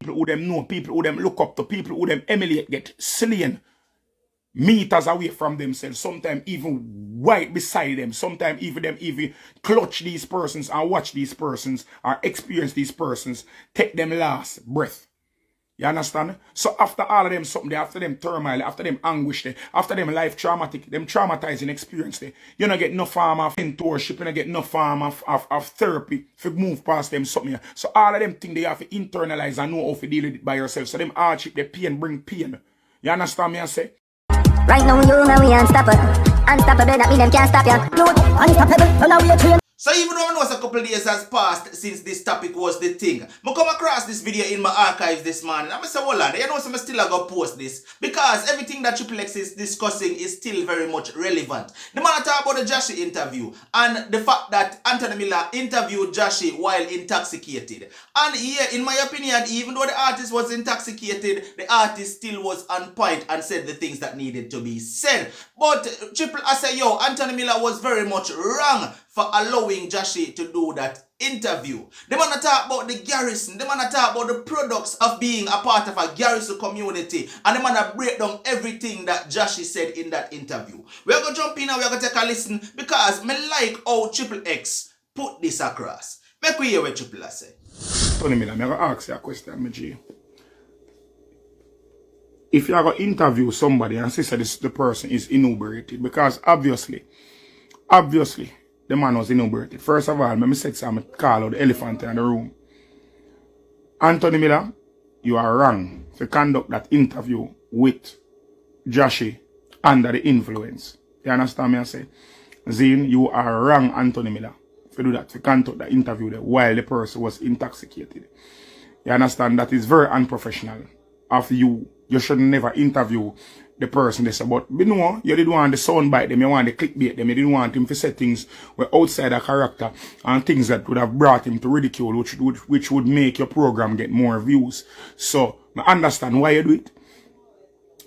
people who them know, people who them look up to, people who them emulate get slain meters away from themselves, sometimes even right beside them, sometimes even them even clutch these persons and watch these persons or experience these persons take them last breath. You understand? So after all of them something, after them turmoil, after them anguish, after them life traumatic, them traumatizing experience, you don't get no form of mentorship, you don't get no form of therapy to move past them something. So all of them things they have to internalize and know how to deal with it by yourself. So them hardship, the pain bring pain. You understand me I say? Right now you know we unstoppable. Unstoppable, that mean them can't stop ya. Unstoppable, now we are trained. So even though I know a couple of days has passed since this topic was the thing, I come across this video in my archives this morning. I'm say, hold on, you know, so I'm still going to post this because everything that Trippple X is discussing is still very much relevant. The man talk about the Jahshii interview and the fact that Anthony Miller interviewed Jahshii while intoxicated. And yeah, in my opinion, even though the artist was intoxicated, the artist still was on point and said the things that needed to be said. But Trippple, I say, yo, Anthony Miller was very much wrong for allowing Jahshii to do that interview. They want to talk about the garrison. They want to talk about the products of being a part of a garrison community. And they want to break down everything that Jahshii said in that interview. We're going to jump in and we're going to take a listen because me like how Trippple X put this across. Make we hear what Trippple say. Tony Miller, I'm going to ask you a question, my G. If you are going to interview somebody and say the person is inebriated, because obviously, the man was inebriated. First of all, let me say something, call out the elephant in the room. Anthony Miller, you are wrong to conduct that interview with Jashii under the influence. You understand me I say? Zine, you are wrong, Anthony Miller, to do that, to conduct the interview there while the person was intoxicated. You understand? That is very unprofessional. After you should never interview the person they say, but you know, you didn't want the soundbite them, you want the clickbait them, you didn't want him to say things were outside a character and things that would have brought him to ridicule, which would make your program get more views. So I understand why you do it.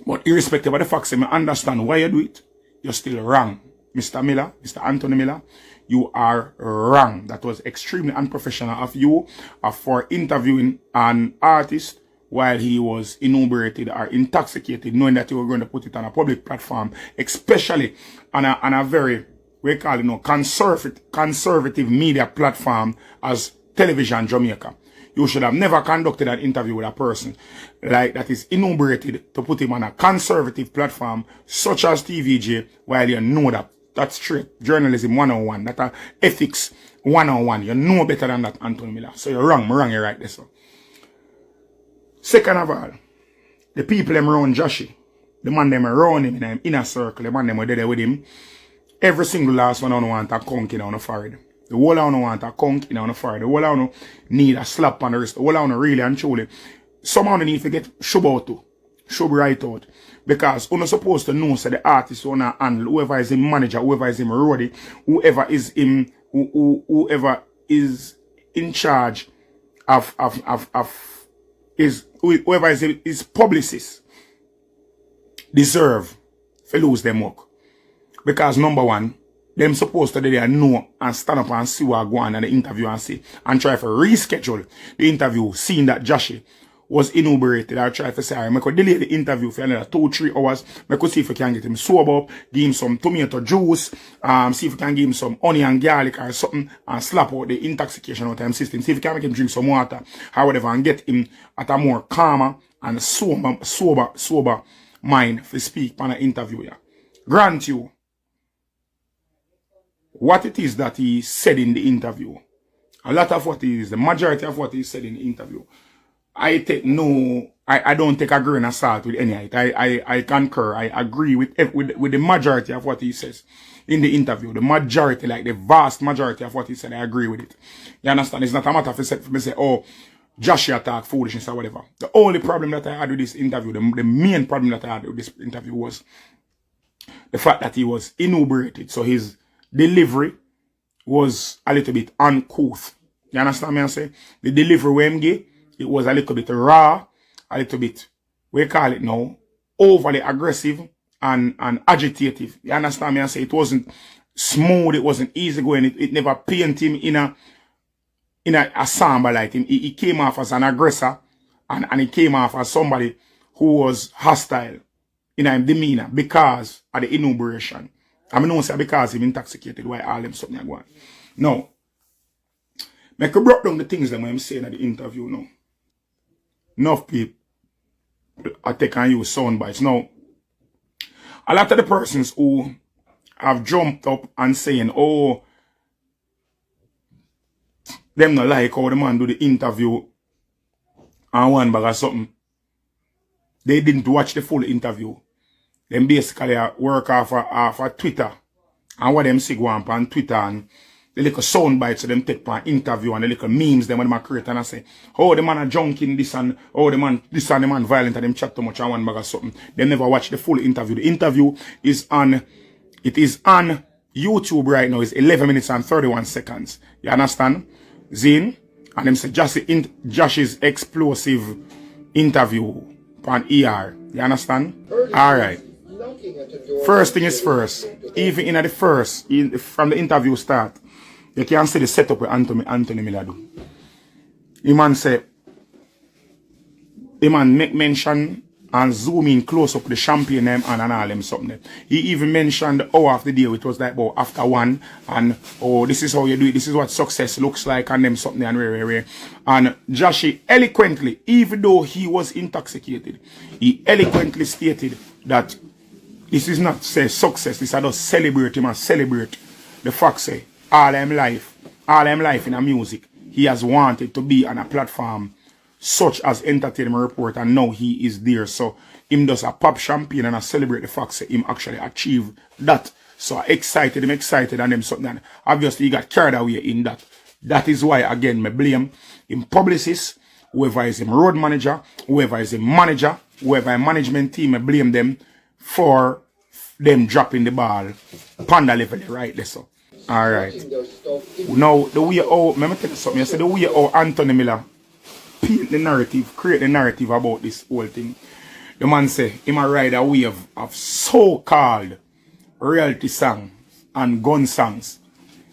But irrespective of the fact that I understand why you do it, you're still wrong. Mr. Miller, Mr. Anthony Miller, you are wrong. That was extremely unprofessional of you for interviewing an artist while he was inebriated or intoxicated, knowing that you were going to put it on a public platform, especially on a very, we call it, conservative media platform as Television Jamaica. You should have never conducted an interview with a person like that is inebriated to put him on a conservative platform such as TVJ while you know that. That's straight journalism 101. That's ethics 101. You know better than that, Anthony Miller. So you're wrong. You're right there, so. Second of all, the people them around Jahshii, the man them around him in an inner circle, the man them were there with him, every single last one on want a conk in on the forehead. The whole of want a conk in on the forehead. The whole of need a slap on the wrist. The whole of really and truly. Somehow they need to get shub out too. Shub right out. Because you're not supposed to know so the artist wanna handle, whoever is him manager, whoever is him roadie, whoever is him whoever is in charge of whoever is his publicist deserve to lose them work. Because number one, them supposed to there know and stand up and see what go on in the interview and see and try to reschedule the interview, seeing that Jahshii was inebriated. I try to say, I could delay the interview for another 2-3 hours. I could see if I can get him sober up, give him some tomato juice, see if I can give him some onion and garlic or something, and slap out the intoxication out of his system. See if I can make him drink some water, or whatever, and get him at a more calmer and sober mind to speak on an interview. Yeah. Grant you what it is that he said in the interview. A lot of what he is, the majority of what he said in the interview, I don't take a grain of salt with any of it. I concur. I agree with the majority of what he says in the interview. The majority, like the vast majority of what he said, I agree with it. You understand? It's not a matter of me say, oh, Jahshii attack foolishness or whatever. The only problem that I had with this interview, the main problem that I had with this interview was the fact that he was inebriated. So his delivery was a little bit uncouth. You understand me I say? The delivery when he it was a little bit raw, a little bit, we call it now, overly aggressive and agitative. You understand me I say? It wasn't smooth, it wasn't easy going, it never painted him in a samba like him. He came off as an aggressor And he came off as somebody who was hostile in his demeanor because of the inebriation. I mean, don't say because he's intoxicated, why all them something like that. No. Make a break down the things that I'm saying at the interview now. Enough people are taking use sound bites. Now, a lot of the persons who have jumped up and saying, oh, them not like how the man do the interview and one bag or something. They didn't watch the full interview. Them basically work off of Twitter. And what them see go on Twitter and the little sound bites of them take for interview and the little memes them when them create and I say, oh, the man a junking this and oh the man this and the man violent and them chat too much and one bag or something. They never watch the full interview. The interview is on YouTube right now. It's 11 minutes and 31 seconds. You understand? Zine? And them say Jashii's explosive interview on ER. You understand? Alright. First thing is first. Even in the first, from the interview start, you can see the setup with Anthony Miller do. The man say, the man make mention and zoom in close up the champagne name and all them something. He even mentioned the hour of the day, it was like about after 1 and oh, this is how you do it, this is what success looks like and them something and rare. And Jahshii eloquently, even though he was intoxicated, he eloquently stated that this is not say success, this is just celebrate him and celebrate the fact say all them life in a music, he has wanted to be on a platform such as Entertainment Report and now he is there. So him does a pop champagne and I celebrate the fact that him actually achieved that. So I'm excited and them something. And obviously he got carried away in that. That is why again me blame him publicist, whoever is him road manager, whoever is him manager, whoever him management team, I blame them for them dropping the ball panda level right there. So alright. Now the way how let me tell you something, I said the way how Anthony Miller paint the narrative, create the narrative about this whole thing. The man say, him a ride a wave of so-called reality songs and gun songs.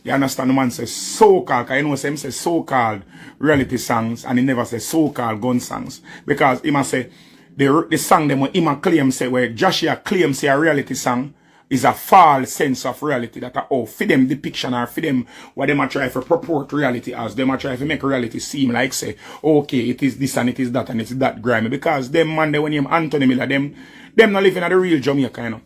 You understand? The man say so-called, because you know him say so-called reality songs and he never say so-called gun songs. Because he must say, the song them when him claim say, where Jahshii claims say a reality song is a false sense of reality that for them depiction or for them what them are trying to purport reality as, them are trying to make reality seem like say, okay, it is this and it is that and it's that grimy. Because them man they when him Anthony Miller, them not living at the real Jamaica, you know.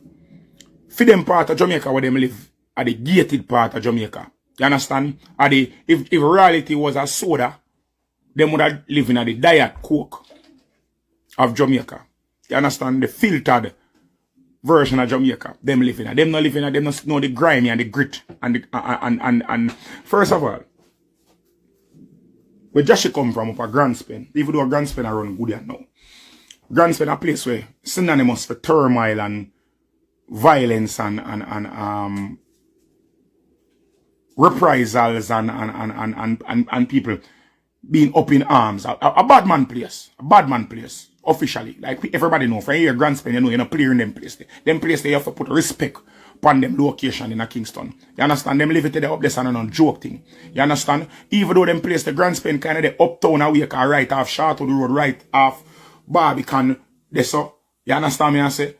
For them part of Jamaica where them live at the gated part of Jamaica. You understand? At the if reality was a soda, them would have living at the Diet Coke of Jamaica. You understand? The filtered version of Jamaica, them living at. Them not living at, them not know the grimy and the grit and first of all, where Jahshii come from up a Grand Spain, even though a Grand Spain run good at now. Grand Spain a place where synonymous for turmoil and violence and reprisals and people being up in arms. A bad man place. A bad man place. Officially. Like everybody know. From here, Grand Spain, you know, you're not player in them place. Them place they have to put respect upon them location in a Kingston. You understand? Them live it there up there and on joke thing. You understand? Even though them place the Grand Spain kind of the uptown away right off Charlotte Road, right off Barbican, there so. You understand me I say?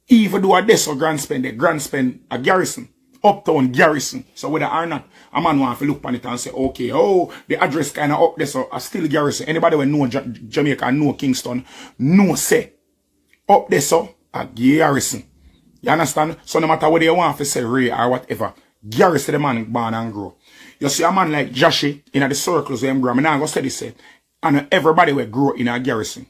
Even though a so Grand Spain, the Grand Spain a garrison. Uptown garrison. So whether or not a man want to look upon it and say, okay, oh, the address kind of up there, so I still garrison. Anybody who know Jamaica, know Kingston, know say, up there, so a garrison. You understand? So no matter whether you want to say Ray or whatever, garrison the man born and grow. You see a man like Jahshii in the circles where him grow. I'm not going to say this, and everybody will grow in a garrison.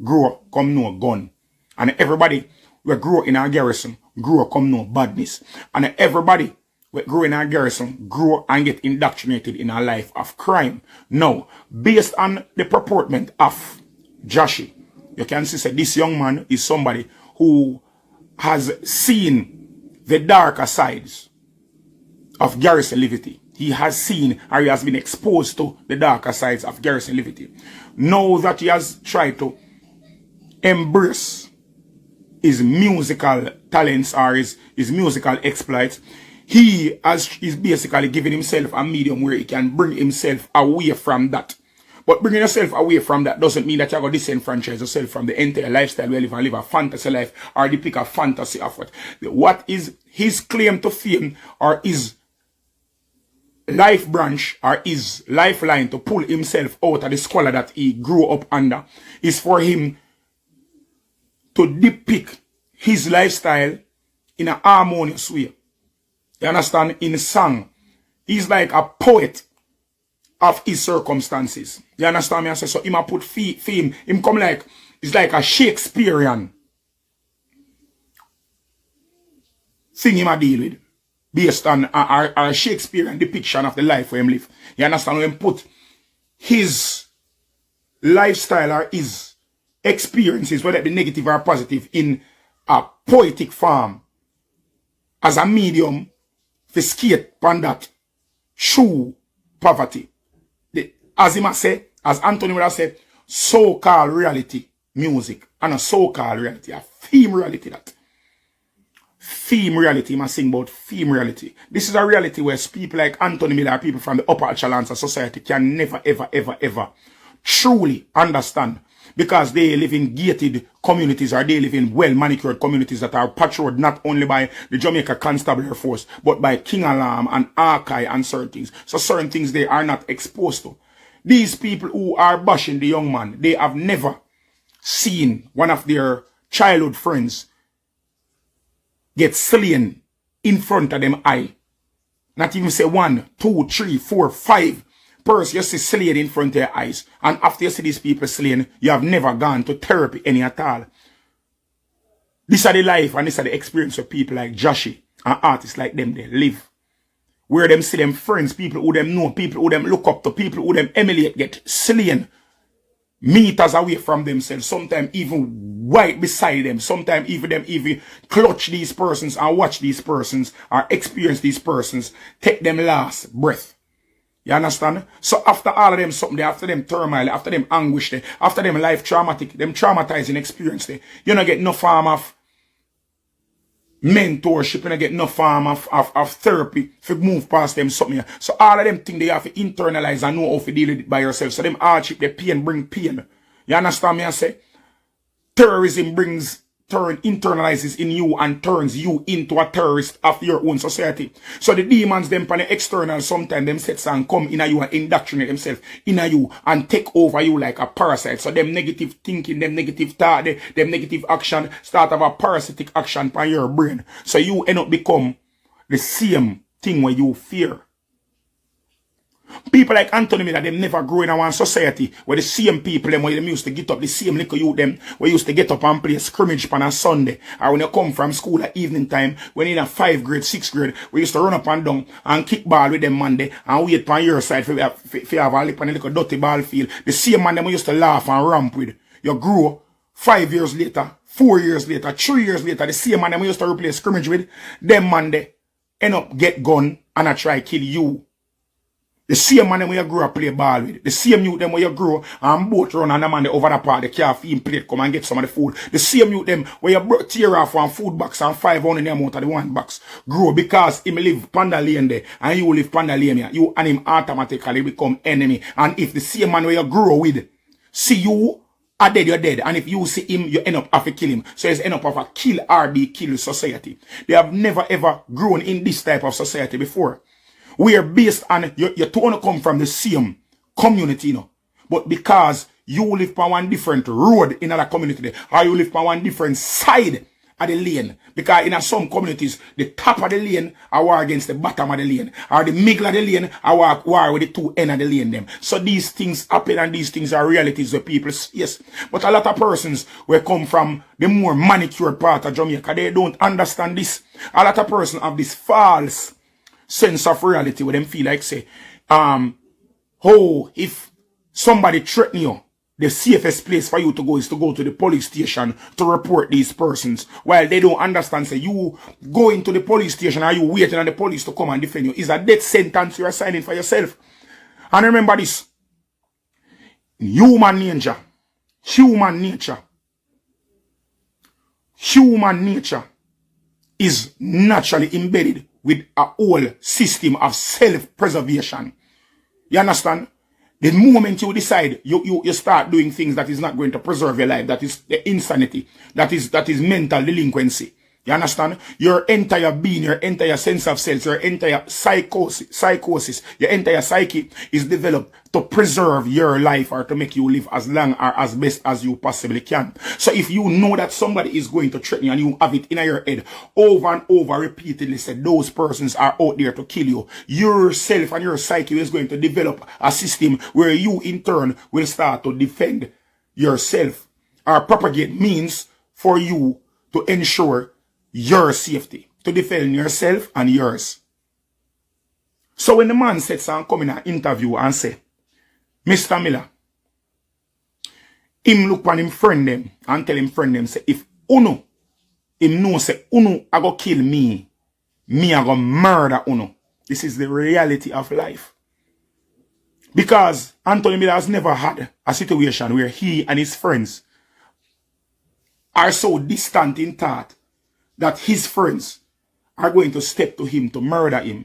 Grow come no gun. And everybody will grow in a garrison. Grow come no badness. And everybody will grow in a garrison, grow and get indoctrinated in a life of crime. Now, based on the purportment of Jahshii, you can see that this young man is somebody who has seen the darker sides of garrison liberty. He has seen or he has been exposed to the darker sides of garrison liberty. Now that he has tried to embrace his musical talents or his musical exploits, is basically giving himself a medium where he can bring himself away from that. But bringing yourself away from that doesn't mean that you're going to disenfranchise yourself from the entire lifestyle where you live and live a fantasy life or depict a fantasy of what is his claim to fame or his life branch or his lifeline to pull himself out of the squalor that he grew up under is for him to depict his lifestyle in an harmonious way. You understand? In song. He's like a poet of his circumstances. You understand me? I say, so him a put theme. Him come like, it's like a Shakespearean thing him a deal with. Based on a Shakespearean depiction of the life where him live. You understand? When him put his lifestyle or his experiences, whether it be negative or positive, in a poetic form as a medium to skate on that true poverty. As he must say, as Anthony would have said, so-called reality music. And a so-called reality, a theme reality that. Theme reality, he must sing about theme reality. This is a reality where people like Anthony Miller, people from the upper echelons of society can never, ever truly understand. Because they live in gated communities or they live in well-manicured communities that are patrolled not only by the Jamaica Constabulary Force, but by King Alarm and Archive and certain things. So certain things they are not exposed to. These people who are bashing the young man, they have never seen one of their childhood friends get slain in front of them eye. Not even say 1, 2, 3, 4, 5 person you see slain in front of your eyes. And after you see these people slain, you have never gone to therapy any at all. This is the life and this is the experience of people like Jashii and artists like them they live. Where them see them friends, people who them know, people who them look up to, people who them emulate get slain meters away from themselves, sometimes even right beside them, sometimes even them even clutch these persons and watch these persons or experience these persons take them last breath. You understand? So after all of them something, after them turmoil, after them anguish, after them life traumatic, them traumatizing experience, you don't get no form of mentorship, you don't get no form of therapy to move past them something. So all of them things they have to internalize and know how to deal with it by yourself. So them hardship, the pain bring pain. You understand me? I say terrorism internalizes in you and turns you into a terrorist of your own society. So the demons them pan the external sometimes them sets and come in you and indoctrinate themselves in you and take over you like a parasite. So them negative thinking, them negative thought, them negative action start of a parasitic action on your brain. So you end up become the same thing when you fear. People like Anthony Miller, them never grow in our society where the same people, them where them used to get up, the same little youth, them where used to get up and play scrimmage on a Sunday. Or when you come from school at evening time, when in a 5th grade, 6th grade, we used to run up and down and kick ball with them Monday and wait on your side for have a little dirty ball field. The same man them we used to laugh and ramp with. You grow 5 years later, 4 years later, 3 years later, the same man them we used to replay scrimmage with, them Monday end up get gun and I try kill you. The same man them where you grow up play ball with. The same youth them where you grow and boat run and the man over the part the car feed plate come and get some of the food. The same youth them where you tear off one food box and 500 in the amount of the one box. Grow because him live Panda Lane there and you live Panda Lane here. You and him automatically become enemy. And if the same man where you grow with see you are dead, you're dead. And if you see him, you end up have to kill him. So it's end up of a kill RB kill society. They have never ever grown in this type of society before. We are based on, you two want to come from the same community, you know. But because you live on one different road in another community, or you live on one different side of the lane. Because in some communities, the top of the lane are war against the bottom of the lane. Or the middle of the lane are war with the two ends of the lane them. So these things happen and these things are realities of people. Yes. But a lot of persons will come from the more manicured part of Jamaica. They don't understand this. A lot of persons have this false sense of reality where them feel like say, if somebody threaten you, the safest place for you to go is to go to the police station to report these persons. While they don't understand, say you go into the police station or you waiting on the police to come and defend you is a death sentence you are signing for yourself. And remember this, human nature is naturally embedded with a whole system of self-preservation. You understand? The moment you decide, you start doing things that is not going to preserve your life, that is the insanity, that is mental delinquency. You understand? Your entire being, your entire sense of self, your entire psychosis, your entire psyche is developed to preserve your life or to make you live as long or as best as you possibly can. So if you know that somebody is going to threaten you and you have it in your head over and over repeatedly said those persons are out there to kill you, yourself and your psyche is going to develop a system where you in turn will start to defend yourself or propagate means for you to ensure your safety, to defend yourself and yours. So when the man sits and come in an interview and say, Mr. Miller, him look on him friend them and tell him friend them, say, if Uno, him know say, Uno I go kill me I go murder Uno. This is the reality of life. Because Anthony Miller has never had a situation where he and his friends are so distant in thought that his friends are going to step to him to murder him.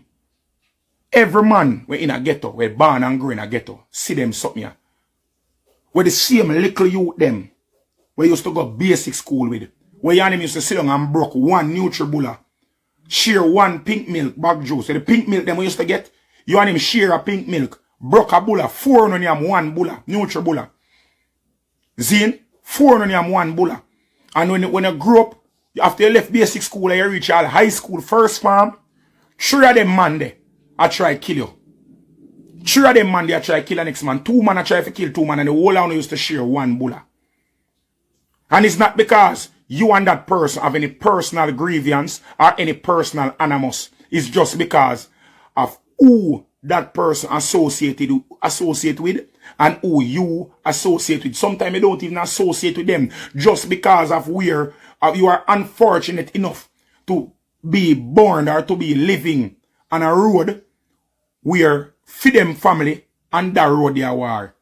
Every man we in a ghetto, we born and grow in a ghetto, see them something here. Where the same little youth them, we used to go basic school with, where your name used to sit down and broke one Nutribullet, share one pink milk bag juice. So the pink milk them we used to get, your name share a pink milk, broke a bulla, 4 on yam, 1 bulla, Nutribullet. Zin, 4 on yam, 1 bulla. And when you grow up, after you left basic school and you reach all high school, first farm, 3 of them man there, I try to kill you. 3 of them man there, I try to kill the next man. 2 man I try to kill 2 man and the whole town used to share 1 bullet. And it's not because you and that person have any personal grievance or any personal animus. It's just because of who that person associate with and who you associate with. Sometimes you don't even associate with them just because of where you are unfortunate enough to be born or to be living on a road where for them family on that road they are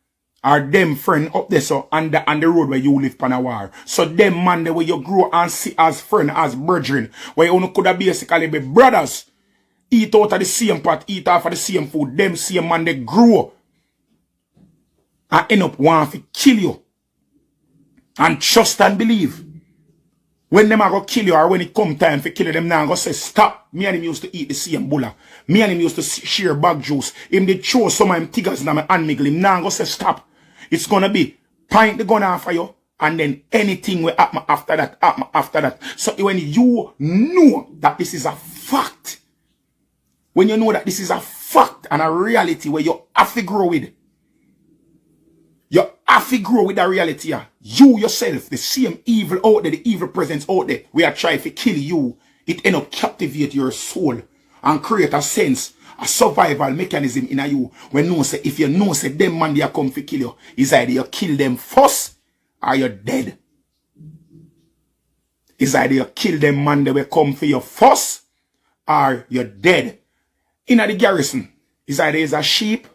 them friend up there so on the road where you live on a war. So them man the way you grow and see as friend, as brethren, where you could have basically be brothers, eat out of the same pot, eat off of the same food, them same man they grow and end up wanting to kill you. And trust and believe. When them are going to kill you or when it come time for killing them now, go say, stop. Me and him used to eat the same bulla. Me and him used to share bag juice. Him did show some of them tigers in my hand miggle. Him now go say, stop. It's going to be point the gun off for you and then anything will happen after that. So when you know that this is a fact, when you know that this is a fact and a reality where you have to grow with, you have to grow with that reality here. You yourself, the same evil out there, the evil presence out there, we are trying to kill you. It end up captivate your soul and create a sense, a survival mechanism in you. When no say, if you know say them man they come to kill you, it's either you kill them first or you're dead. It's either you kill them man they will come for you first or you're dead. In the garrison, it's either is a sheep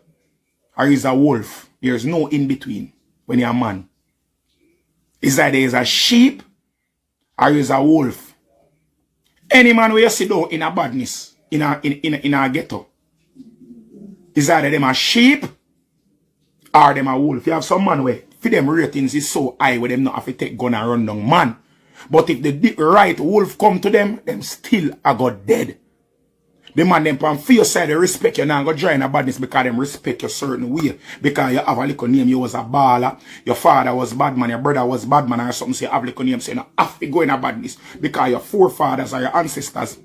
or is a wolf. There's no in between when you're a man. It's either is a sheep or is a wolf. Any man where you sit down in a badness, in a ghetto, is either them a sheep or them a wolf. You have some man where for them ratings is so high where them not have to take gun and run down man. But if the right wolf come to them still a got dead. The man them from for your side, they respect you now go join a badness because them respect you certain way. Because you have a little name, you was a baller, your father was bad man, your brother was bad man or something, so you have a little name, so you have to go in a badness. Because your forefathers or your ancestors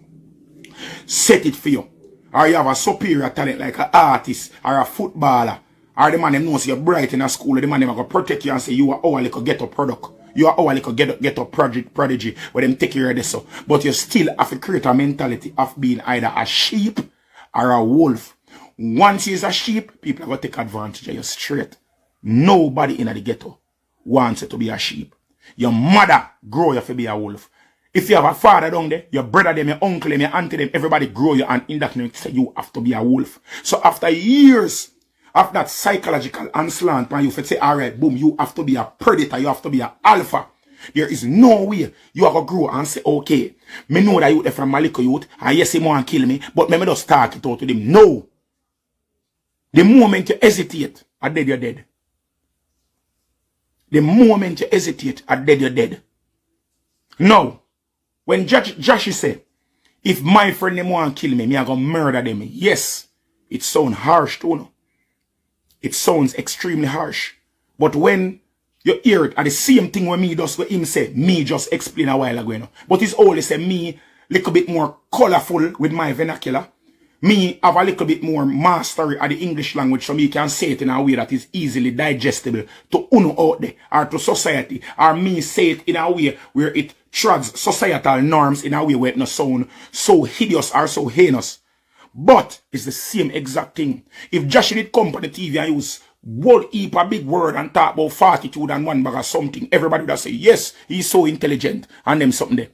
set it for you. Or you have a superior talent like an artist or a footballer. Or the man them knows you're bright in a school, the man them going to protect you and say you are our little ghetto product. You are our little ghetto prodigy where them take care of this. So. But you still have to create a mentality of being either a sheep or a wolf. Once you're a sheep, people are going to take advantage of you straight. Nobody in the ghetto wants you to be a sheep. Your mother grow you to be a wolf. If you have a father down there, your brother them, your uncle them, your auntie them, everybody grow you and in that say you have to be a wolf. So after years of that psychological onslaught, you say, all right, boom, you have to be a predator, you have to be an alpha. There is no way you are going to grow and say, okay, me know that you from Maliko youth, and yes, he want to kill me, but me just talk it out to them. No. The moment you hesitate are dead, you're dead. The moment you hesitate, are dead, you're dead. Now, when Jashii say, if my friend them want to kill me, I gonna murder them. Yes, it sounds harsh too, no? It sounds extremely harsh. But when you hear it, at the same thing when me does what him say, me just explain a while ago, you know? But it's always say me little bit more colorful with my vernacular. Me have a little bit more mastery of the English language so me can say it in a way that is easily digestible to uno out there or to society. Or me say it in a way where it treads societal norms in a way where it not sound so hideous or so heinous. But it's the same exact thing. If Jashii did come on the TV and use whole heap a big word and talk about fortitude and one bag of something, everybody would have say, yes, he's so intelligent and them something there.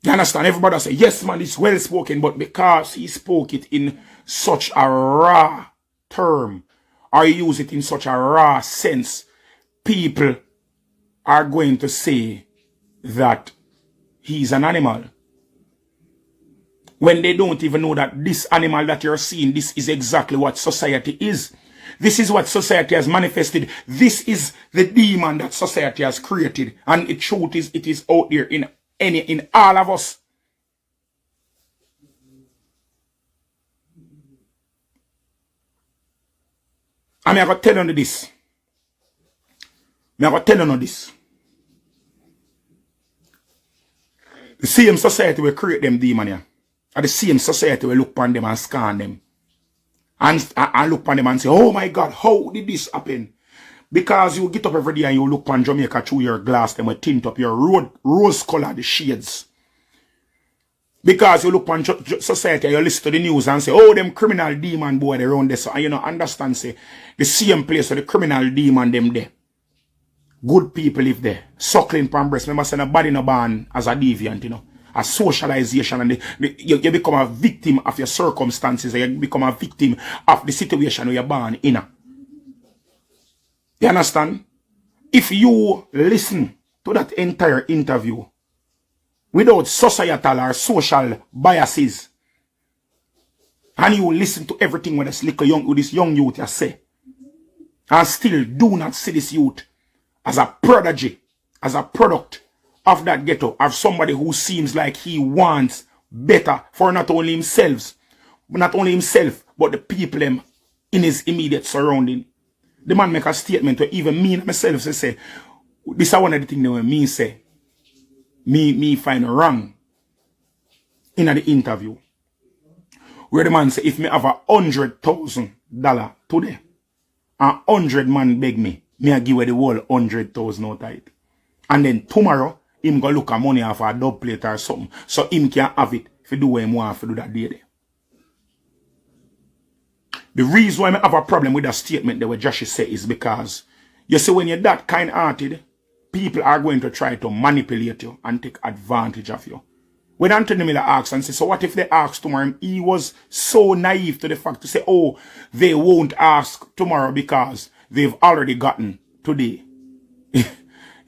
You understand? Everybody say, yes, man, it's well spoken, but because he spoke it in such a raw term, or he use it in such a raw sense, people are going to say that he's an animal. When they don't even know that this animal that you're seeing, this is exactly what society is. This is what society has manifested. This is the demon that society has created. And the truth is, it is out there in all of us. I'm going to tell you this. I'm going to tell you this. The same society will create them demon here. And the same society will look upon them and scan them. And look upon them and say, oh my God, how did this happen? Because you get up every day and you look on Jamaica through your glass, them will tint up your rose-colored shades. Because you look on society and you listen to the news and say, oh, them criminal demon boy, they around there. So, and you know, understand, say, the same place where the criminal demon them there. Good people live there. Suckling pan breast. Remember saying a body no born as a deviant, you know. A socialization, and you become a victim of your circumstances, and you become a victim of the situation where you're born in. You understand? If you listen to that entire interview without societal or social biases, and you listen to everything what this young youth has say, and still do not see this youth as a prodigy, as a product of that ghetto, of somebody who seems like he wants better for not only himself, but the people in his immediate surrounding. The man make a statement where even me and myself say, this is one of the things that me say, me find wrong in the interview. Where the man say, if me have $100,000 today, 100 man beg me I give away the whole 100,000 out of it. And then tomorrow, him go look at money off a dub plate or something. So him can have it if he do what he want to do that day there. The reason why I have a problem with that statement that what Jashii say is because you see when you're that kind-hearted, people are going to try to manipulate you and take advantage of you. When Anthony Miller asks and says, so what if they ask tomorrow? He was so naive to the fact to say, oh, they won't ask tomorrow because they've already gotten today.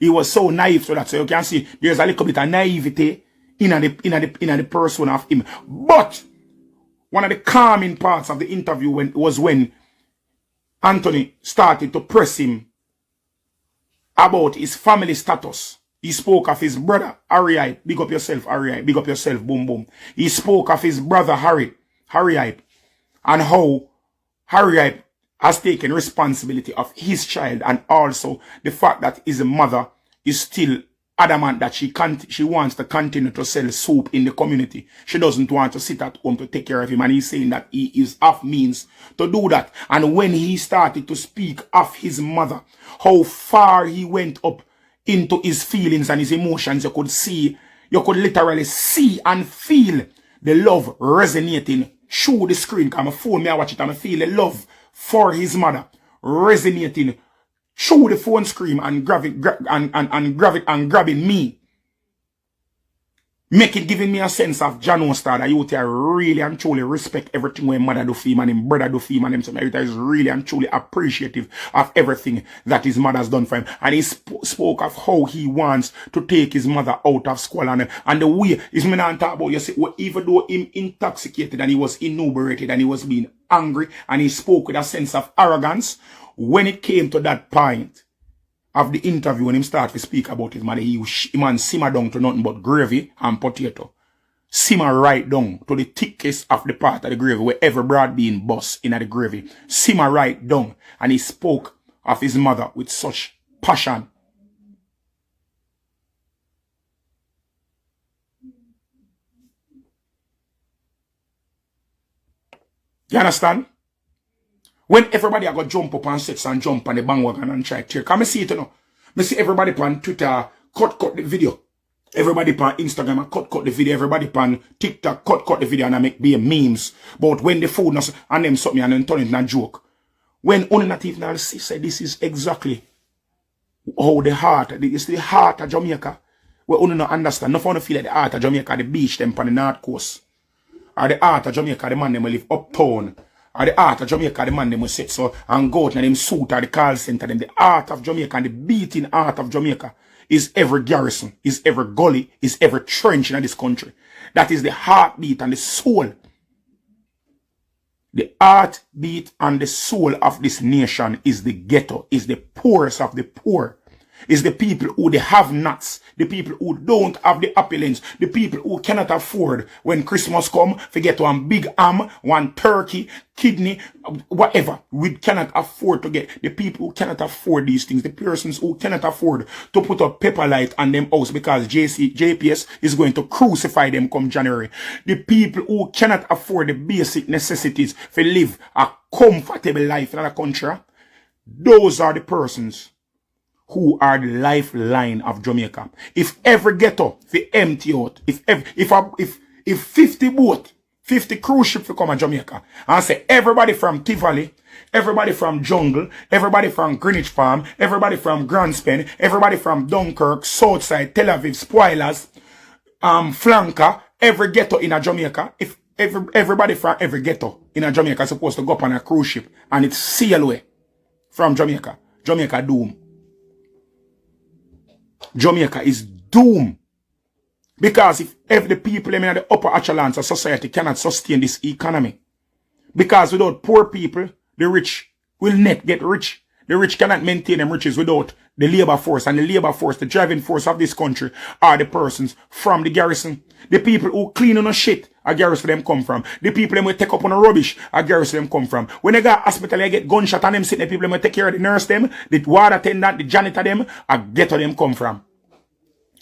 He was so naive to that. So you can see there's a little bit of naivety in the person of him. But one of the calming parts of the interview was when Anthony started to press him about his family status. He spoke of his brother, Harry. Big up yourself, Harry. Big up yourself, boom, boom. He spoke of his brother, Harry, and how Harry has taken responsibility of his child, and also the fact that his mother is still adamant that she wants to continue to sell soup in the community. She doesn't want to sit at home to take care of him, and he's saying that he is of means to do that. And when he started to speak of his mother, how far he went up into his feelings and his emotions, you could literally see and feel the love resonating through the screen. Because my phone, I watch it and I feel the love for his mother resonating through the phone screen and grabbing me. Make it giving me a sense of John Star that you really and truly respect everything when mother do for him and him brother do for him and him. So is really and truly appreciative of everything that his mother's done for him. And he spoke of how he wants to take his mother out of school and the way is me not talk about, you see, even though him intoxicated and he was inebriated and he was being angry and he spoke with a sense of arrogance, when it came to that point of the interview, when him start to speak about his mother, he man simmer down to nothing but gravy and potato. Simmer right down to the thickest of the part of the gravy where every broad bean bust in the gravy. Simmer right down. And he spoke of his mother with such passion. You understand? When everybody I got jump up on sets and jump on the bandwagon and try to come see it, you know. I see everybody on Twitter cut the video. Everybody on Instagram cut the video. Everybody on TikTok cut the video and I make be memes. But when the food and them something and then turn it into a joke. When only not even say this is exactly how the heart, it's the heart of Jamaica. We only not understand. Not only feel like the heart of Jamaica, the beach them on the north coast. Or the heart of Jamaica, the man them will live uptown. Or the art of Jamaica, the man them will sit so and go out and them suit or the call center them. The art of Jamaica and the beating art of Jamaica is every garrison, is every gully, is every trench in this country. That is the heartbeat and the soul. The heartbeat and the soul of this nation is the ghetto, is the poorest of the poor. Is the people who they have nuts, the people who don't have the opulence, the people who cannot afford when Christmas come, forget one big ham, one turkey, kidney, whatever. We cannot afford to get the people who cannot afford these things, the persons who cannot afford to put a pepper light on them house because JPS is going to crucify them come January. The people who cannot afford the basic necessities for live a comfortable life in our country, those are the persons who are the lifeline of Jamaica. If every ghetto be empty out, if 50 boat, 50 cruise ship come to Jamaica, and say everybody from Tivoli, everybody from Jungle, everybody from Greenwich Farm, everybody from Grand Spen, everybody from Dunkirk, Southside, Tel Aviv, Spoilers, Flanker, every ghetto in a Jamaica, if everybody from every ghetto in a Jamaica is supposed to go up on a cruise ship and it's sail away from Jamaica, Jamaica doom. Jamaica is doomed. Because if the people in the upper echelons of society cannot sustain this economy. Because without poor people, the rich will not get rich. The rich cannot maintain them riches without the labor force. And the labor force, the driving force of this country are the persons from the garrison. The people who clean on the shit, a garrison them come from. The people who take up on the rubbish, a garrison them come from. When they got hospital, they get gunshot and them sitting, the people who take care of the nurse them, the water attendant, the janitor them, a ghetto them come from.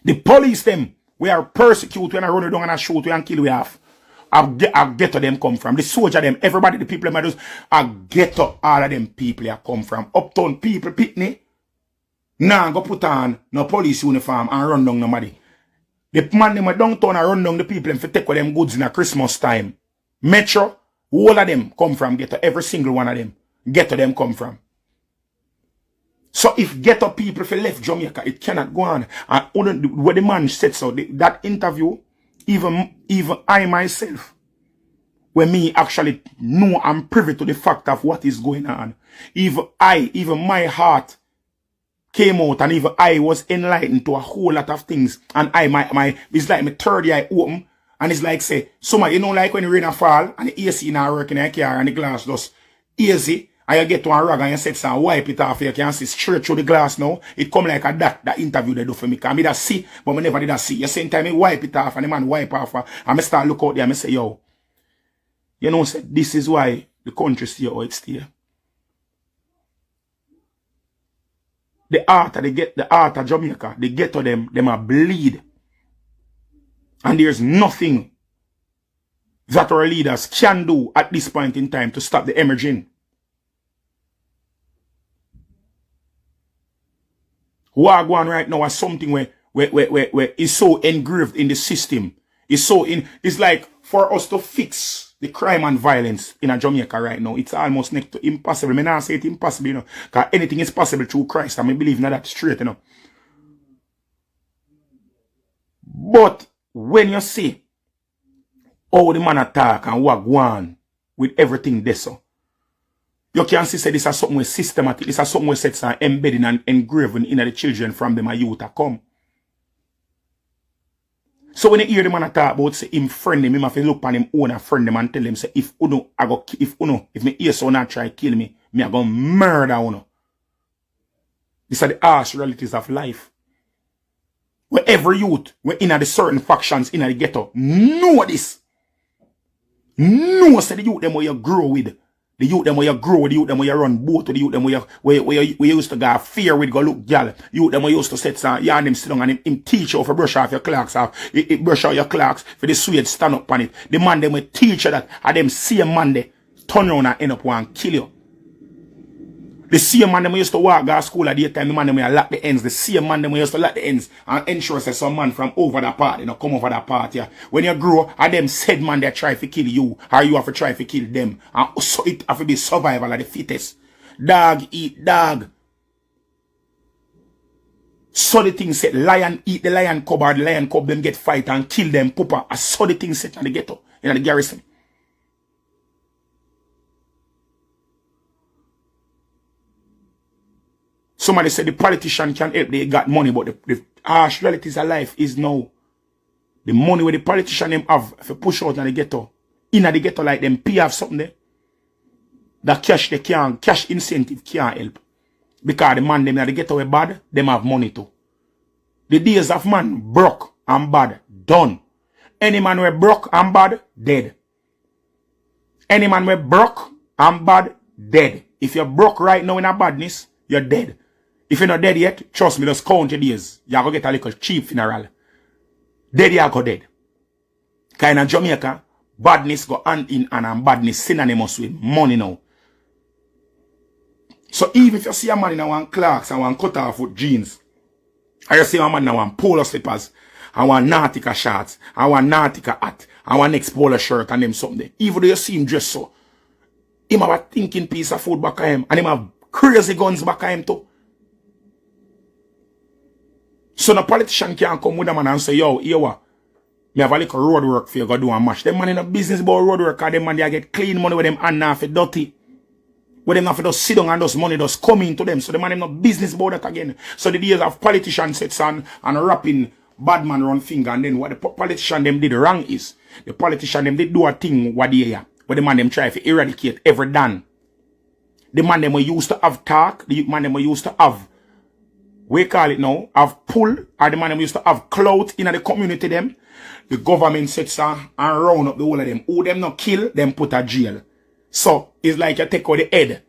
The police them, we are persecute when I run it down and I shoot we and kill we half. A ghetto them come from. The soldier them, everybody, the people them, a ghetto all of them people they come from. Uptown people, pitney. Nah, go put on no police uniform and run down nobody. The man them downtown and run down the people them for take with them goods in a Christmas time. Metro, all of them come from ghetto. Every single one of them. Ghetto them come from. So if ghetto people for left Jamaica, it cannot go on. And what the man said so, that interview, even I myself, when me actually know I'm privy to the fact of what is going on, even my heart came out and even I was enlightened to a whole lot of things. And it's like my third eye open and it's like say, somebody, you know, like when the rain fall and the AC not working in the car and the glass just easy. And you get to a rag and you set and wipe it off. You can see straight through the glass now. It come like a that interview they do for me. Because I see, but I never did see. You same time I wipe it off and the man wipe off. And I start look out there and I say, yo, you know, this is why the country stay how it stay. The art of Jamaica, they get to them are bleed. And there's nothing that our leaders can do at this point in time to stop the emerging. What going on right now is something where is so engraved in the system. It's like for us to fix the crime and violence in Jamaica right now, it's almost next to impossible. I not say it's impossible, you know, because anything is possible through Christ. I believe in that straight, you know. But when you see how the man attack and what go on with everything this so, you can see say this is something systematic, this is something we sets are embedding and engraving in the children from them a youth a come. So when you hear the man talk about say him friend him have to look on him own and friend him and tell him say if me hear so not try kill me I go murder uno. These are the harsh realities of life. Where every youth, where in the certain factions in the ghetto, know this. Know say the youth them where you grow with. The youth them where you grow with, the youth them where you run boat with, the youth them where you used to go fear with, go look gal. Youth them where you used to sit down, you and him sit down and him teach you for brush off your clocks off. It brush out your clocks for the sweat stand up on it. The man them will teach you that, and them same man they turn around and end up and kill you. The same man them used to walk to school at the time, the man them will lock the ends. The same man them used to lock the ends and ensure that some man from over that part, come over that part, yeah. When you grow, and them said man they try to kill you, or you have to try to kill them. And so it have to be survival of the fittest. Dog eat dog. So the thing said, lion eat the lion cub, or the lion cub them get fight and kill them, pooper. I saw the thing said in the ghetto, in the garrison. Somebody said the politician can help, they got money, but the harsh realities of life is now the money where the politician them have if you push out in the ghetto like them pay have something there. That cash they can't, cash incentive can't help. Because the man them in the ghetto are bad, them have money too. The days of man broke and bad, done. Any man who broke and bad, dead. Any man who broke and bad, dead. If you're broke right now in a badness, you're dead. If you're not dead yet, trust me, just count your days. You're going to get a little cheap funeral. Dead, you're go dead. Because in Jamaica, badness go hand in hand and badness synonymous with money now. So even if you see a man in one clocks and one cut off with jeans, or you see a man in one polo slippers, and one Nautica shorts, and one Nautica hat, and one next polo shirt and them something, even though you see him dress so, him have a thinking piece of food back at him, and him have crazy guns back at him too. So no politician can come with a man and say, yo, here what? Me have a little road work for you go do and mash. Them man in a business about road work, and them man they get clean money with them and not for dirty. With them not for just sit down and those money just come into them. So the man them no business about that again. So the days of politician sits on and rapping bad man run finger, and then what the politician them did wrong is the politician them did do a thing what they here. But the man them try to eradicate every done. The man them we used to have talk, the man them we used to have we call it now, have pull, or the man them used to have clout in the community them. The government sits and round up the whole of them. Who them not kill, them put a jail. So, it's like you take out the head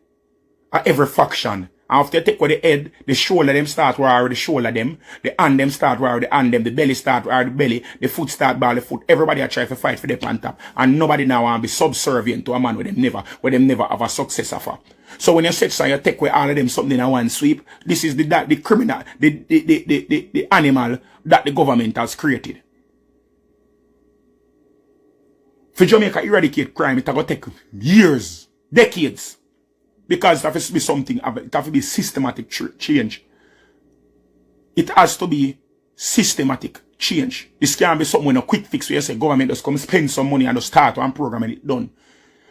of every faction. After you take out the head, the shoulder them start where the shoulder them, the hand them start where the hand them, the belly start where the belly, the foot start by the foot. Everybody are trying to fight for the on top. And nobody now want to be subservient to a man where them never have a successor for. So when you sit so you take away all of them something in one sweep, this is the criminal, the animal that the government has created. For Jamaica eradicate crime, it will take years, decades. Because it has to be something, it has to be systematic change. It has to be systematic change. This can't be something with a quick fix where you say government just come spend some money and just start one program and it done.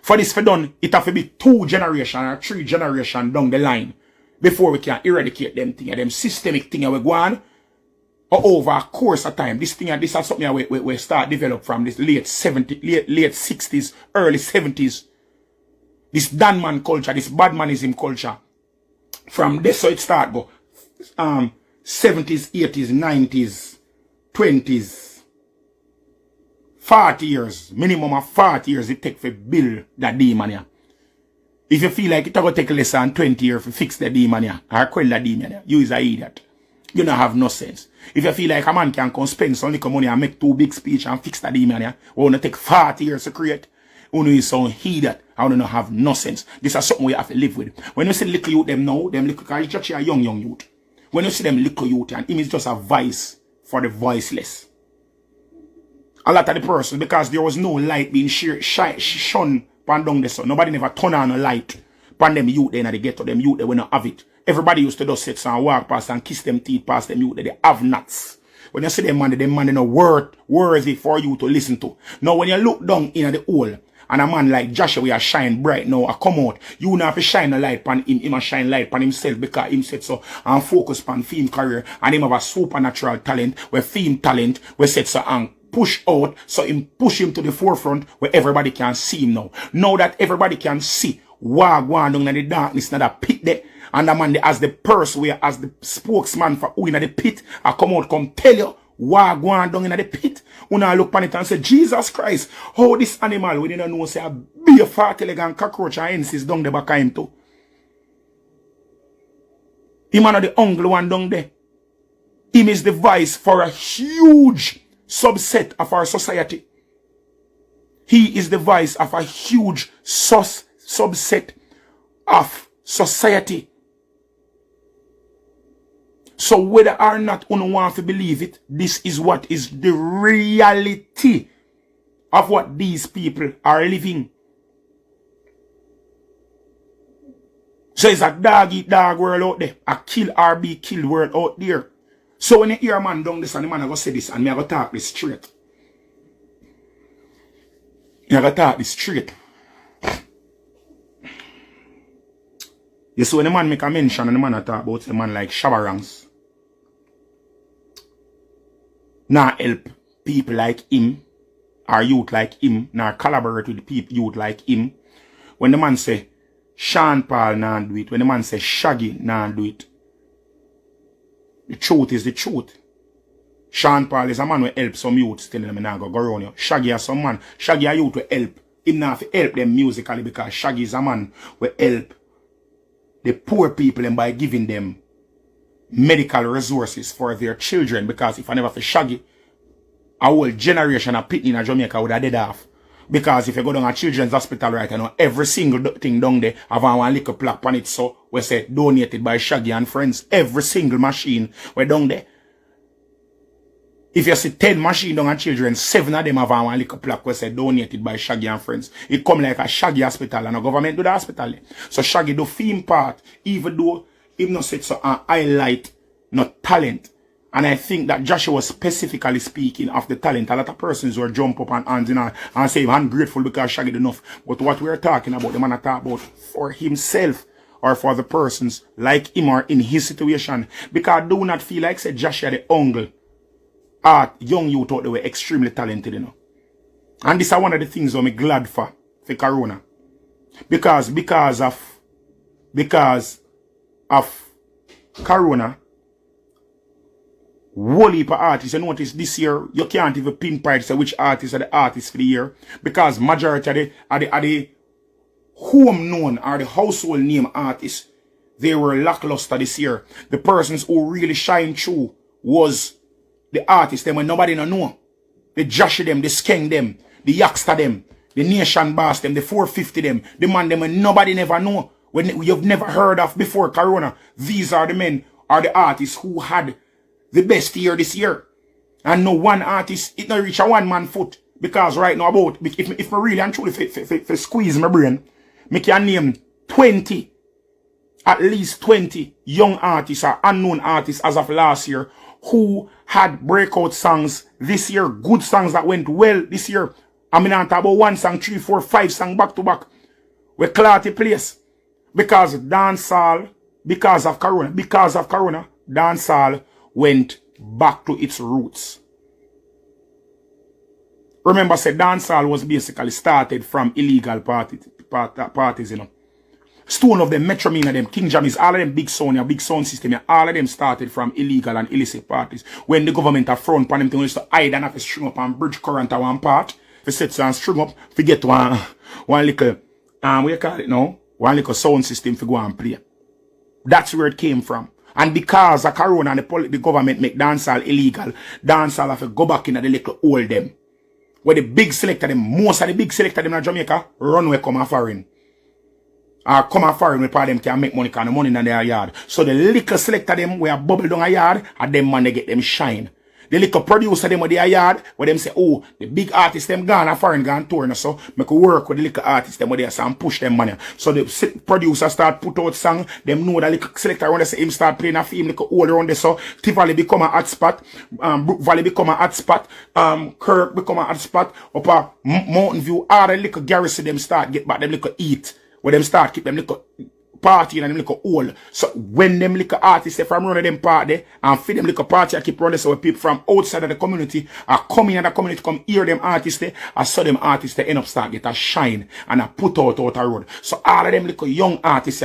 For this to done, it has to be 2 generations or 3 generations down the line before we can eradicate them things, them systemic things we go on. Or over a course of time, this is something we start develop from this late 60s, early 70s. This Danman culture, this badmanism culture. From this, so it start go 70s, 80s, 90s, 20s, 40 years, minimum of 40 years it take for build that demon here. If you feel like it will take less than 20 years to fix the demon here, or quell that demon here, you is an idiot. You don't have no sense. If you feel like a man can come spend some little money and make 2 big speech and fix that demon here, or want to take 40 years to create, you is so idiot. I don't have no sense. This is something we have to live with. When you see little youth them now, them little, because Jahshii a young youth. When you see them little youth, and him is just a voice for the voiceless. A lot of the person, because there was no light being shone pan down the sun. Nobody never turn on a light pan them youth in the ghetto. Them youth they will not have it. Everybody used to just sit and walk past and kiss them teeth past them youth. They have nuts. When you see them man no worthy for you to listen to. Now when you look down in the hole, and a man like Jahshii we are shine bright now, I come out, you not have to shine a light pan him, him a shine light pan himself because him said so and focus pan film career and him have a supernatural talent, where film talent, we said so and push out, so him push him to the forefront where everybody can see him now. Now that everybody can see what going down in the darkness, not a pit there, and the man as the person, where as the spokesman for who in the pit, I come out, come tell you what going down in the pit. When I look on it and say, Jesus Christ, how this animal, we didn't know, say, be a fat elegant cockroach and hence is down the back of him too. Him and the uncle one down there. Him is the voice for a huge subset of our society. He is the voice of a huge subset of society. So whether or not you want to believe it, this is what is the reality of what these people are living. So it's a dog eat dog world out there. A kill or be killed world out there. So when you hear a man down this and the man I go say this and me I go talk this straight. I go talk this straight. You see when the man make a mention and the man I talk about the man like Shabarangs. Now help people like him, or youth like him, now collaborate with the people, youth like him. When the man say, Sean Paul nah do it, when the man say, Shaggy nah do it. The truth is the truth. Sean Paul is a man who help some youth telling them nah go around you. Shaggy is some man, Shaggy a youth will help. Him not help them musically because Shaggy is a man who help the poor people and by giving them medical resources for their children, because if I never for Shaggy, a whole generation of pitney in Jamaica would have dead off. Because if you go down a children's hospital right now, every single thing down there have one little plaque on it, so we say donated by Shaggy and friends. Every single machine we down there. If you see 10 machines down on children, 7 of them have one little plaque we say donated by Shaggy and friends. It come like a Shaggy hospital and a government do the hospital. So Shaggy do theme part, even though even not said so highlight not talent. And I think that Jahshii was specifically speaking of the talent. A lot of persons were jump up and hands in and say I'm grateful because Shaggy did enough. But what we're talking about, the man I talk about for himself or for the persons like him or in his situation. Because I do not feel like said Jahshii the uncle. Young youth out there were extremely talented, you know. And this is one of the things I'm glad for Corona. Because of Corona, whole heap of artists, you notice this year, you can't even pinpoint say which artists are the artists for the year. Because majority of the home known or the household name artists, they were lackluster this year. The persons who really shine through was the artists, them when nobody no know. The Jashii them, the Skeng them, the Yaxter them, the Nation Boss them, the 450 them, the man them when nobody never know. When you've never heard of before Corona, these are the men, are the artists who had the best year this year. And no one artist, it not reach a one man foot. Because right now about, if I really and truly for squeeze my brain, me can name 20, at least 20 young artists or unknown artists as of last year who had breakout songs this year, good songs that went well this year. I mean, I'm talking about 1 song, 3, 4, 5 songs back to back. We clarity place. Because dancehall, because of Corona, dancehall went back to its roots. Remember, say dancehall was basically started from illegal parties, you know. Stone of them, Metro Mina, them, King Jammies, all of them big sound system, all of them started from illegal and illicit parties. When the government are front pan them, they used to hide and have to string up and bridge current at one part. They set and string up, forget one little, what you call it now? One little sound system for go and play. That's where it came from. And because of Corona and the government make dancehall illegal, dancehall have to go back in the little hole them. Where the big selector them, most of the big selector them in Jamaica, run where come a foreign. Or come a foreign where them can make money, because the money in their yard. So the little selector them where bubble down a yard, and them man they get them shine. The little producer them with their yard, where them say, oh, the big artists them gone and foreign gone touring, so make work with the little artists them with their song, push them money. So the producer start put out song, them know that little selector around there say him start playing a film, little all around there, so Tivoli become a hot spot, Brook Valley become a hot spot, Kirk become a hot spot, up a Mountain View, all the little garrison them start get back them little eat, where them start keep them little party and them little all. So when them little artists from running them party and feed them little party I keep running, so people from outside of the community are coming in the community come hear them artists there, I saw them artists they end up start get a shine and I put out a road. So all of them little young artists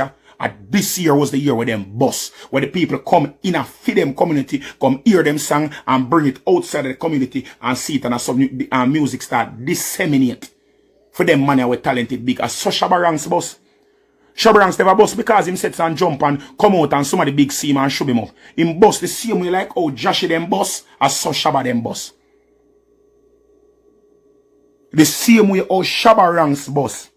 this year was the year where them bust, where the people come in and feed them community, come hear them song and bring it outside of the community and see it and some music start disseminate. For them money were talented big as so Shabba Ranks boss. Shabba Ranks never bust because him sets and jump and come out and somebody big see him and show him up. Him bust the same way like oh Jashii them boss as so Shabba them boss. The same way oh Shabba Ranks boss.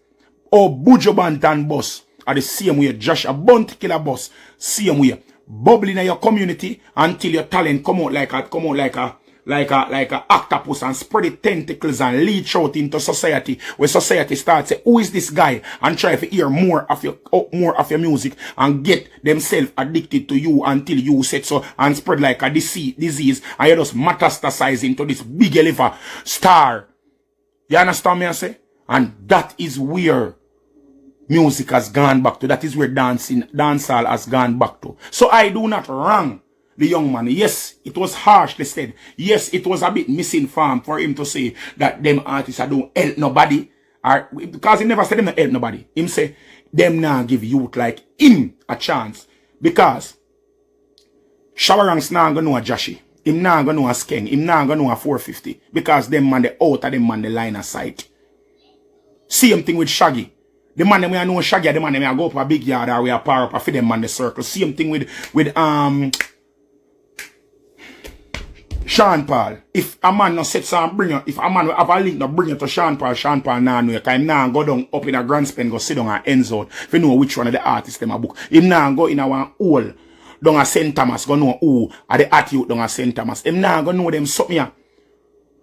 Oh Bujo Bantan boss. Are the same way Jashii a bounty killer boss. Same way. Bubbling in your community until your talent come out like a octopus and spread the tentacles and leach out into society, where society starts say, who is this guy? And try to hear more of your music and get themselves addicted to you until you set so and spread like a disease and you just metastasize into this big liver star. You understand me I say? And that is where music has gone back to. That is where dancehall has gone back to. So I do not wrong the young man. Yes, it was harshly said. Yes, it was a bit misinformed for him to say that them artists don't help nobody. Or, because he never said them not help nobody. Him say, them now give youth like him a chance. Because Shabba Ranks now gonna know a Jashii. Him now gonna know a Skeng. Him now gonna know a 450. Because them man the out of them man the line of sight. Same thing with Shaggy. The man them we know Shaggy, the man them we go up a big yard or we are power up a feed them man the circle. Same thing with Sean Paul. If a man no set and bring you, if a man have a link no bring you to Sean Paul now know you can him now go down up in a grand spend, go sit down and end zone. If you know which one of the artists them a book. Him now go in a one hole down a St. Thomas, go know who are the attitude down a St. Thomas. Him now go know them something here.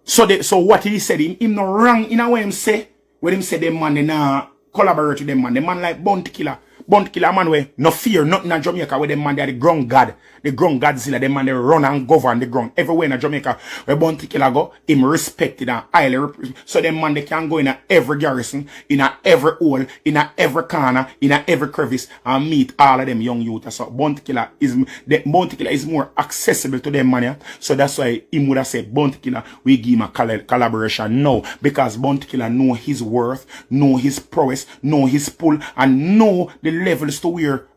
So what he said, him no wrong in a way him say, when him say them man they now collaborate with them man. The man like Bounty Killer. Bounty Killer man way no fear nothing in Jamaica where them man they are the ground god. The ground Godzilla. Them man they run and govern the ground. Everywhere in Jamaica where Bounty Killer go, him respected and highly so them man they can go in a every garrison, in a every hole, in a every corner, in a every crevice and meet all of them young youth. So Bounty Killer is more accessible to them man. Yeah? So that's why him would have said Bounty Killer we give him a collaboration now. Because Bounty Killer know his worth, know his prowess, know his pull and know the levels to where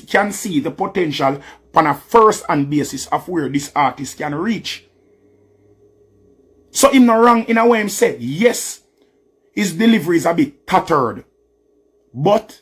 can see the potential on a first-hand basis of where this artist can reach. So him not wrong in a way him said, yes, his delivery is a bit tattered, but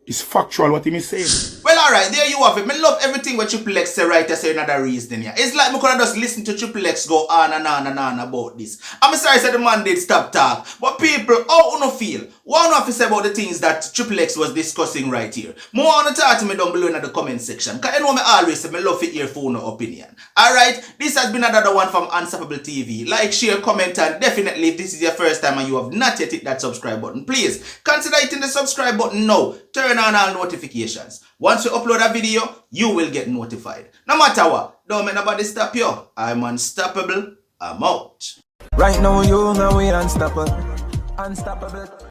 it's factual what he is saying. Well, alright, there you have it. I love everything what Trippple X say right to say another reason here. It's like I could just listen to Trippple X go on and on and on about this. I'm sorry I said the man did stop talk. But people, how do you feel? What do you say about the things that Trippple X was discussing right here? More on to talk to me down below in the comment section. Because you know me always say I love to hear for no opinion. Alright, this has been another one from Unstoppable TV. Like, share, comment, and definitely if this is your first time and you have not yet hit that subscribe button, please consider hitting the subscribe button now. Turn on all notifications. Once you upload a video, you will get notified. No matter what, don't make nobody stop you. I'm unstoppable. I'm out. Right now you know we unstoppable. Unstoppable.